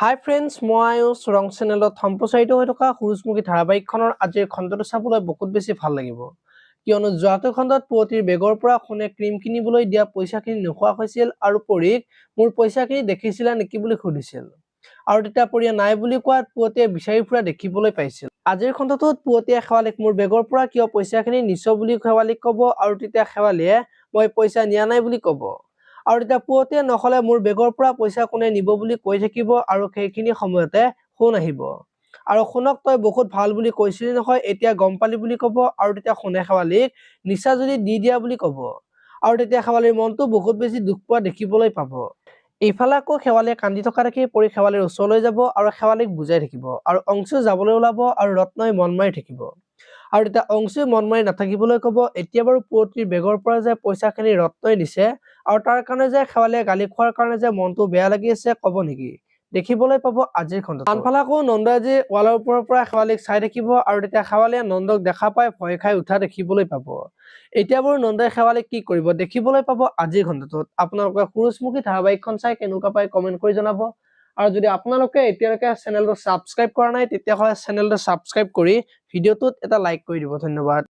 হাই friends, মই আয়ুষ ৰং চেনেলত সম্প্ৰচাৰিত হৈ থকা সূৰুযমুখী ধাৰাবাহিকখনৰ আজিৰ খণ্ডটো চাবলৈ বহুত বেছি ভাল লাগিব। কিয়নো যোৱাটো খণ্ডত পুৱতিৰ বেগৰ পৰা সোণে ক্ৰীম কিনিবলৈ দিয়া পইচাখিনি নোখোৱা হৈছিল আৰু পৰীক মোৰ পইচাখিনি দেখিছিলা নেকি বুলি সুধিছিল। আৰু তেতিয়া পৰীয়ে নাই বুলি কোৱাত পুৱতিয়ে বিচাৰি ফুৰা দেখিবলৈ পাইছিল। আজিৰ খণ্ডটোত পুৱতিয়ে শেৱালিক মোৰ বেগৰ পৰা কিয় পইচাখিনি নিছ বুলি শেৱালিক ক'ব আৰু তেতিয়া শেৱালিয়ে মই পইচা নিয়া নাই বুলি ক'ব। আৰু তেতিয়া পুৱতিয়ে নকলে মোৰ বেগৰ পৰা পইচা কোনে নিব বুলি কৈ থাকিব আৰু সেইখিনি সময়তে সোণ আহিব আৰু সোণক তই বহুত ভাল বুলি কৈছিলি নহয়, এতিয়া গম পালি বুলি ক'ব আৰু তেতিয়া সোণে শেৱালিক নিচা যদি দি দিয়া বুলি ক'ব আৰু তেতিয়া শেৱালিৰ মনটো বহুত বেছি দুখ পোৱা দেখিবলৈ পাব। এইফালে আকৌ শেৱালিয়ে কান্দি থকা দেখি পৰী শেৱালিৰ ওচৰলৈ যাব আৰু শেৱালিক বুজাই থাকিব আৰু অংশু যাবলৈ ওলাব আৰু ৰত্নই মন মাৰি থাকিব আৰু তেতিয়া অংশুই মন মাৰি নাথাকিবলৈ ক'ব এতিয়া বাৰু পুৱতিৰ বেগৰ পৰা যে পইচাখিনি ৰত্নই নিছে আৰু তাৰ কাৰণে যে শেৱালিয়ে গালি খোৱাৰ কাৰণে যে মনটো বেয়া লাগি আছে ক'ব নেকি, দেখিবলৈ পাব আজিৰ খণ্ডত। আনফালে আকৌ নন্দই আজি ৱালৰ ওপৰৰ পৰা শেৱালিক চাই থাকিব আৰু তেতিয়া শেৱালিয়ে নন্দক দেখা পাই ভয় খাই উঠা দেখিবলৈ পাব। এতিয়া বাৰু নন্দই শেৱালিক কি কৰিব দেখিবলৈ পাব আজিৰ খণ্ডটোত। আপোনালোকে সূৰুযমুখী ধাৰাবাহিকখন চাই কেনেকুৱা পাই কমেন্ট কৰি জনাব আৰু যদি আপোনালোকে এতিয়ালৈকে চেনেলটো ছাবস্ক্ৰাইব কৰা নাই তেতিয়াহ'লে চেনেলটো ছাবস্ক্ৰাইব কৰি ভিডিঅ'টোত এটা লাইক কৰি দিব। ধন্যবাদ।